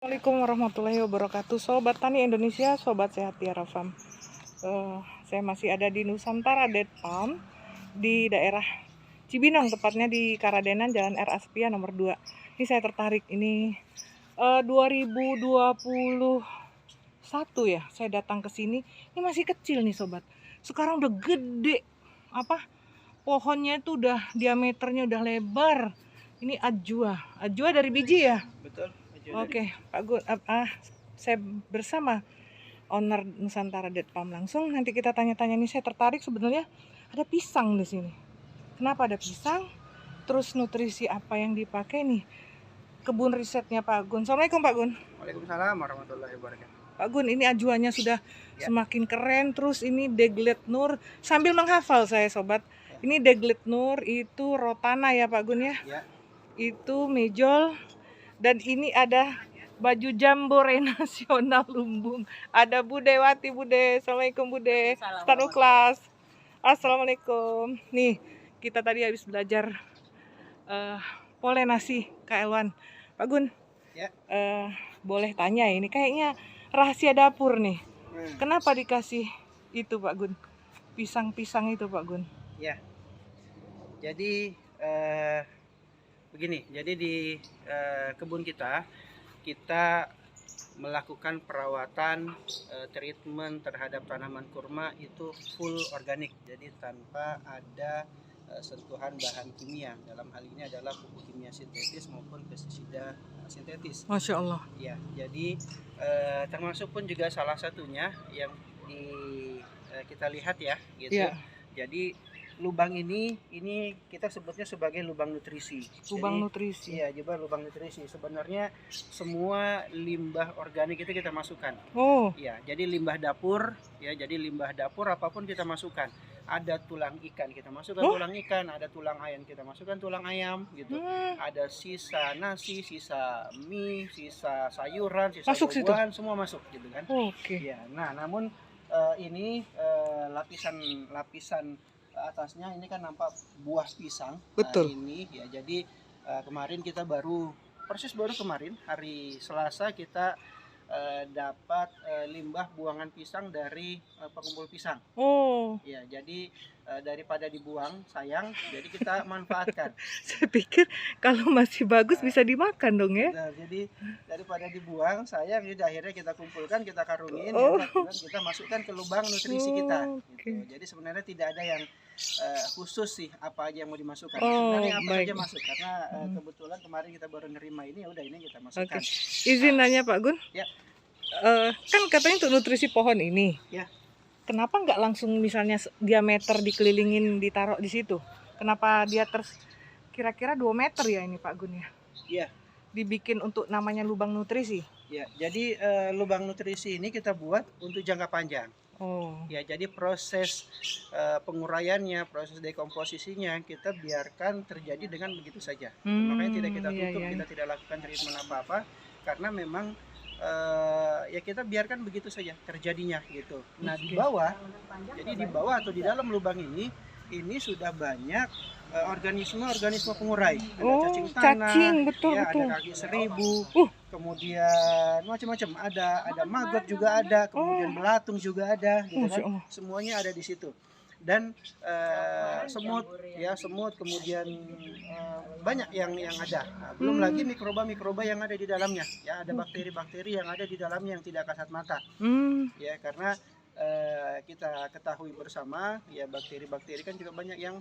Assalamualaikum warahmatullahi wabarakatuh, Sobat Tani Indonesia, Sobat Sehat Tiara Farm. Saya masih ada di Nusantara Date Farm di daerah Cibinong, tepatnya di Karadenan, Jalan R. Aspia nomor 2. Ini saya tertarik, ini 2021 ya, saya datang ke sini. Ini masih kecil nih Sobat. Sekarang udah gede, pohonnya itu udah diameternya udah lebar. Ini ajwa dari biji ya? Betul. Oke, Pak Gun, saya bersama owner Nusantara Date Farm langsung. Nanti kita tanya-tanya nih. Saya tertarik sebenarnya ada pisang di sini. Kenapa ada pisang? Terus nutrisi apa yang dipakai nih? Kebun risetnya Pak Gun. Assalamualaikum Pak Gun. Waalaikumsalam warahmatullahi wabarakatuh. Pak Gun, ini ajuannya sudah semakin keren. Terus ini Deglet Nur. Sambil menghafal saya Sobat. Ini Deglet Nur itu Rotana ya Pak Gun ya? Itu Mejol. Dan ini ada baju Jambore Nasional Lumbung. Ada Bude Wati, Bude. Assalamualaikum Bude. Start kelas. Assalamualaikum. Nih, kita tadi habis belajar polenasi KL1. Pak Gun, boleh tanya ini kayaknya rahasia dapur nih. Kenapa dikasih itu Pak Gun? Pisang-pisang itu Pak Gun. Ya. Jadi begini, jadi di kebun kita melakukan perawatan treatment terhadap tanaman kurma itu full organik, jadi tanpa ada sentuhan bahan kimia. Dalam hal ini adalah pupuk kimia sintetis maupun pestisida sintetis. Masya Allah. Ya, jadi termasuk pun juga salah satunya yang kita lihat ya, gitu. Ya. Jadi lubang ini kita sebutnya sebagai lubang nutrisi. Lubang nutrisi. Iya, juga lubang nutrisi. Sebenarnya semua limbah organik itu kita masukkan. Oh. Iya, jadi limbah dapur, ya, jadi limbah dapur apapun kita masukkan. Ada tulang ikan kita masukkan tulang ikan, ada tulang ayam kita masukkan tulang ayam, gitu. Ada sisa nasi, sisa mie, sisa sayuran, sisa buah-buahan, semua masuk, gitu kan. Oke. Ya, nah, namun ini lapisan atasnya ini kan nampak buah pisang. Betul. Nah, ini ya, jadi kemarin kita baru kemarin hari Selasa kita dapat limbah buangan pisang dari pengumpul pisang. Oh. Ya, jadi daripada dibuang sayang, jadi kita manfaatkan. Saya pikir kalau masih bagus bisa dimakan dong ya. Nah, jadi daripada dibuang sayang, jadi akhirnya kita kumpulkan, kita karunin, ya, kita masukkan ke lubang nutrisi kita. Gitu. Jadi sebenarnya tidak ada yang khusus sih apa aja yang mau dimasukkan. Sebenarnya apa saja masuk, karena kebetulan kemarin kita baru nerima ini, ya udah ini kita masukkan. Izin nanya Pak Gun. Ya. Kan katanya untuk nutrisi pohon ini. Ya. Kenapa nggak langsung misalnya diameter dikelilingin ditaruh di situ? Kenapa dia kira-kira 2 meter ya ini Pak Gun ya? Iya. Dibikin untuk namanya lubang nutrisi. Ya, jadi lubang nutrisi ini kita buat untuk jangka panjang. Oh. Ya, jadi proses penguraiannya, proses dekomposisinya kita biarkan terjadi dengan begitu saja. Makanya tidak kita tutup, kita tidak lakukan treatment apa-apa, karena memang ya kita biarkan begitu saja terjadinya, gitu. Nah, di bawah, jadi di bawah atau di dalam lubang ini sudah banyak organisme pengurai. Ada cacing tanah, betul. Ada kaki seribu, kemudian macam-macam, ada maggot juga ada, kemudian belatung juga ada, gitu kan. Semuanya ada di situ. Dan semut, kemudian banyak yang ada. Nah, belum lagi mikroba yang ada di dalamnya. Ya, ada bakteri-bakteri yang ada di dalamnya yang tidak kasat mata. Ya, karena kita ketahui bersama, ya, bakteri-bakteri kan juga banyak yang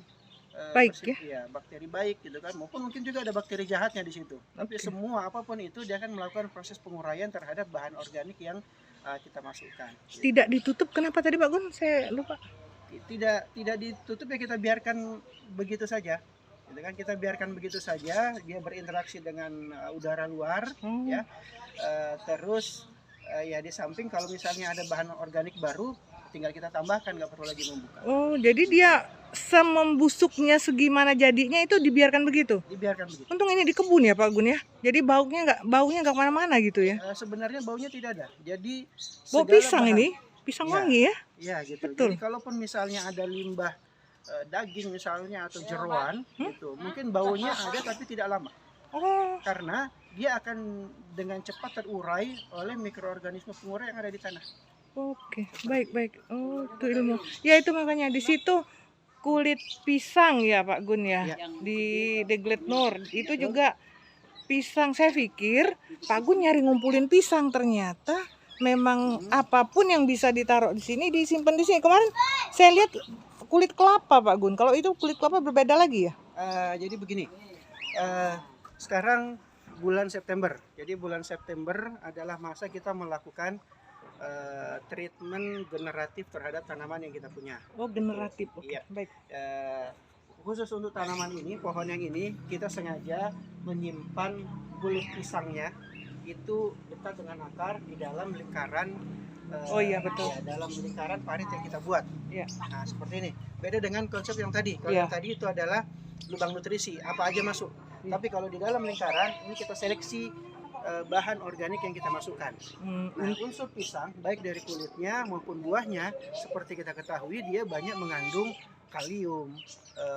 baik, ya, bakteri baik, gitu kan, maupun mungkin juga ada bakteri jahatnya di situ. Tapi semua apapun itu dia akan melakukan proses penguraian terhadap bahan organik yang kita masukkan. Tidak ditutup, kenapa tadi Pak Gun? Saya lupa. Tidak ditutup, ya, kita biarkan begitu saja. Gitu kan, kita biarkan begitu saja, dia berinteraksi dengan udara luar, ya. Terus ya, di samping kalau misalnya ada bahan organik baru, tinggal kita tambahkan, nggak perlu lagi membuka. Oh, jadi dia semembusuknya segimana jadinya itu dibiarkan begitu? Dibiarkan begitu. Untung ini di kebun ya Pak Gun ya. Jadi baunya nggak kemana-mana gitu ya? Sebenarnya baunya tidak ada. Jadi bau pisang bahan, ini, pisang wangi ya? Iya, gitu. Betul. Jadi kalaupun misalnya ada limbah daging misalnya atau jeroan, gitu, mungkin baunya ada tapi tidak lama. Karena dia akan dengan cepat terurai oleh mikroorganisme pengurai yang ada di tanah. Oke, baik. Oh, itu ilmu. Ya itu makanya di situ kulit pisang ya Pak Gun ya, Ya. di Deglet Nur itu juga pisang. Saya pikir Pak Gun nyari ngumpulin pisang, ternyata memang apapun yang bisa ditaruh di sini disimpan di sini. Kemarin saya lihat kulit kelapa Pak Gun. Kalau itu kulit kelapa berbeda lagi ya? Jadi begini, sekarang bulan September. Jadi bulan September adalah masa kita melakukan treatment generatif terhadap tanaman yang kita punya. Oh, generatif. Oke, Iya. baik. Khusus untuk tanaman ini, pohon yang ini, kita sengaja menyimpan kulit pisangnya itu dekat dengan akar di dalam lingkaran. Oh iya, betul. Ya, dalam lingkaran parit yang kita buat. Iya. Nah, seperti ini. Beda dengan konsep yang tadi. Kalau Iya. yang tadi itu adalah lubang nutrisi, apa aja masuk. Iya. Tapi kalau di dalam lingkaran ini kita seleksi bahan organik yang kita masukkan. Nah, unsur pisang baik dari kulitnya maupun buahnya seperti kita ketahui dia banyak mengandung kalium,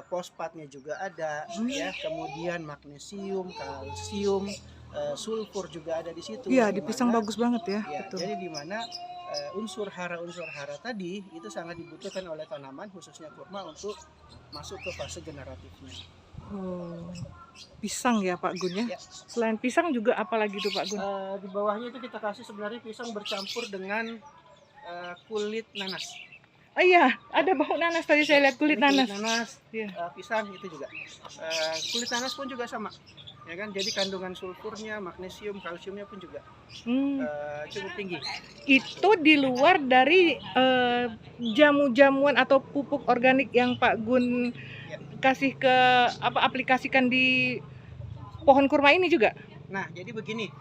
fosfatnya juga ada, ya, kemudian magnesium, kalsium, sulfur juga ada di situ. Iya, di Dimana- pisang bagus banget ya. Ya, Betul. jadi di mana unsur hara tadi itu sangat dibutuhkan oleh tanaman khususnya kurma untuk masuk ke fase generatifnya. Oh, pisang ya Pak Gun ya. Ya. Selain pisang juga apa lagi tuh Pak Gun? Di bawahnya itu kita kasih sebenarnya pisang bercampur dengan kulit nanas. Oh iya, ada bau nanas tadi saya lihat kulit Ini nanas. Iya. Pisang itu juga. Kulit nanas pun juga sama, ya kan? Jadi kandungan sulfurnya, magnesium, kalsiumnya pun juga cukup tinggi. Itu di luar dari jamu-jamuan atau pupuk organik yang Pak Gun Ya. kasih ke aplikasikan di pohon kurma ini juga. Nah, jadi begini.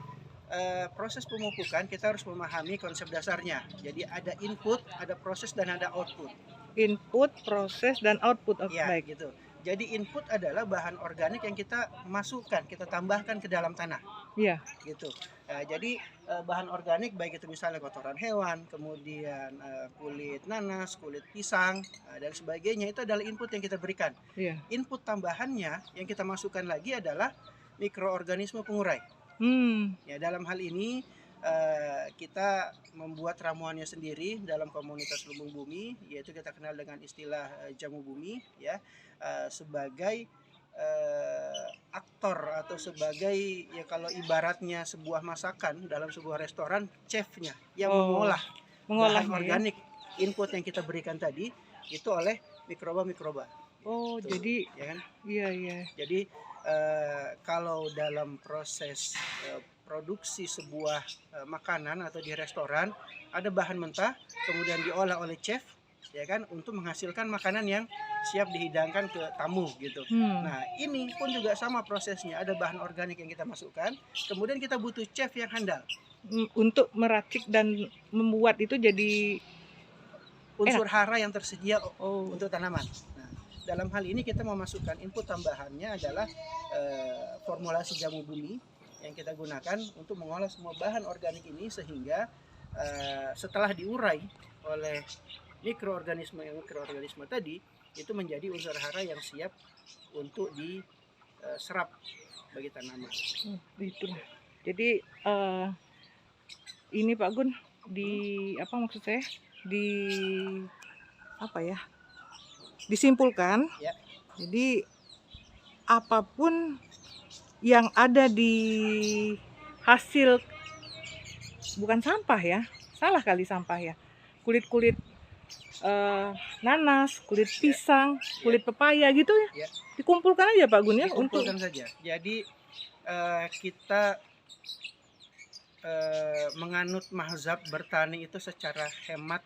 Proses pemupukan kita harus memahami konsep dasarnya. Jadi ada input, ada proses dan ada output. Input, proses, dan output. Oke, Ya, baik. gitu. Jadi input adalah bahan organik yang kita masukkan, kita tambahkan ke dalam tanah. Iya. Gitu. Jadi bahan organik baik itu misalnya kotoran hewan, kemudian kulit nanas, kulit pisang dan sebagainya itu adalah input yang kita berikan. Iya. Input tambahannya yang kita masukkan lagi adalah mikroorganisme pengurai. Ya, dalam hal ini kita membuat ramuannya sendiri dalam komunitas Lumbung Bumi, yaitu kita kenal dengan istilah jamu bumi, ya, sebagai aktor atau sebagai, ya kalau ibaratnya sebuah masakan dalam sebuah restoran, chefnya yang mengolah bahan organik input yang kita berikan tadi itu oleh mikroba. Oh, tuh, jadi ya kan? Iya. Jadi kalau dalam proses produksi sebuah makanan atau di restoran ada bahan mentah kemudian diolah oleh chef, ya kan, untuk menghasilkan makanan yang siap dihidangkan ke tamu gitu. Nah, ini pun juga sama prosesnya, ada bahan organik yang kita masukkan, kemudian kita butuh chef yang handal untuk meracik dan membuat itu jadi unsur hara yang tersedia untuk tanaman. Dalam hal ini kita memasukkan input tambahannya adalah formulasi jamu bumi yang kita gunakan untuk mengolah semua bahan organik ini sehingga setelah diurai oleh mikroorganisme tadi itu menjadi unsur hara yang siap untuk diserap bagi tanaman. Itu. Jadi ini Pak Gun maksud saya disimpulkan. Ya. Jadi apapun yang ada di hasil, bukan sampah ya, salah kali sampah ya, kulit nanas, kulit pisang, kulit pepaya gitu ya, dikumpulkan aja Pak Gun ya. Dikumpulkan saja. Jadi kita menganut mazhab bertani itu secara hemat,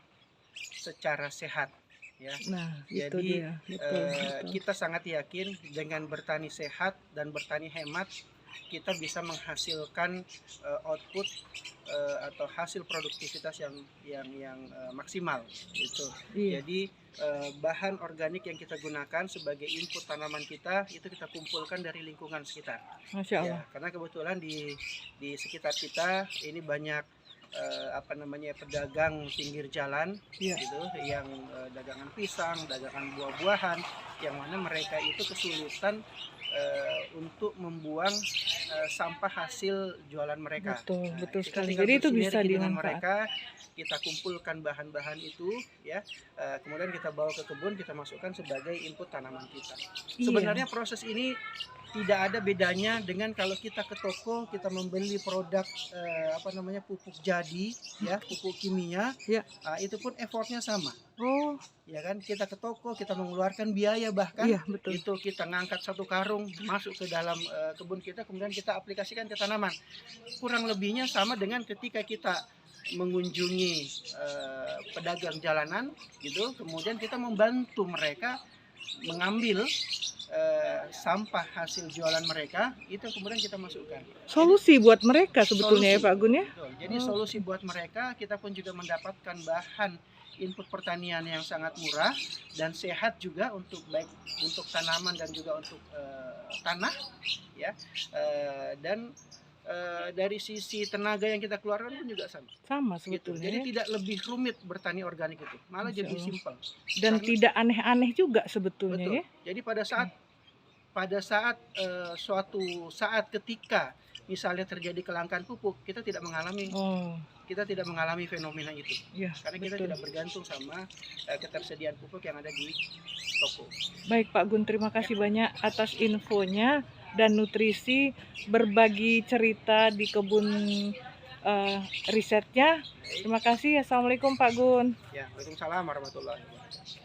secara sehat. Ya. Nah, jadi itu dia. Betul. Kita sangat yakin dengan bertani sehat dan bertani hemat kita bisa menghasilkan output atau hasil produktivitas yang maksimal gitu. Iya. Jadi bahan organik yang kita gunakan sebagai input tanaman kita itu kita kumpulkan dari lingkungan sekitar. Masya Allah. Ya, karena kebetulan di sekitar kita ini banyak pedagang pinggir jalan, gitu, yang dagangan pisang, dagangan buah-buahan, yang mana mereka itu kesulitan untuk membuang sampah hasil jualan mereka. Betul Kita sekali. tinggal Jadi itu bisa bersinergi dengan dimanfaat. mereka, kita kumpulkan bahan-bahan itu, ya, kemudian kita bawa ke kebun, kita masukkan sebagai input tanaman kita. Iya. Sebenarnya proses ini tidak ada bedanya dengan kalau kita ke toko, kita membeli produk pupuk jadi, ya, pupuk kimia, Ya. itu pun effortnya sama. Oh, Ya kan, kita ke toko, kita mengeluarkan biaya, bahkan iya betul. itu kita ngangkat satu karung masuk ke dalam kebun kita, kemudian kita aplikasikan ke tanaman. Kurang lebihnya sama dengan ketika kita mengunjungi pedagang jalanan gitu, kemudian kita membantu mereka mengambil sampah hasil jualan mereka, itu kemudian kita masukkan. Solusi buat mereka sebetulnya ya Solusi. Pak Gun ya. Betul. Jadi solusi buat mereka, kita pun juga mendapatkan bahan input pertanian yang sangat murah dan sehat juga, untuk baik untuk tanaman dan juga untuk tanah, ya. Dan dari sisi tenaga yang kita keluarkan pun juga sama. Sama Gitu. sebetulnya. Jadi Ya. tidak lebih rumit bertani organik itu, malah Masya jadi Allah. simpel. Dan Karena- tidak aneh-aneh juga sebetulnya Betul. ya. Jadi pada saat suatu saat ketika misalnya terjadi kelangkaan pupuk, kita tidak mengalami Oh, fenomena itu, iya. karena kita Betul. tidak bergantung sama ketersediaan pupuk yang ada di toko. Baik Pak Gun, terima kasih banyak atas infonya dan nutrisi, berbagi cerita di kebun risetnya. Terima kasih. Assalamualaikum Pak Gun. Ya, Waalaikumsalam warahmatullahi wabarakatuh.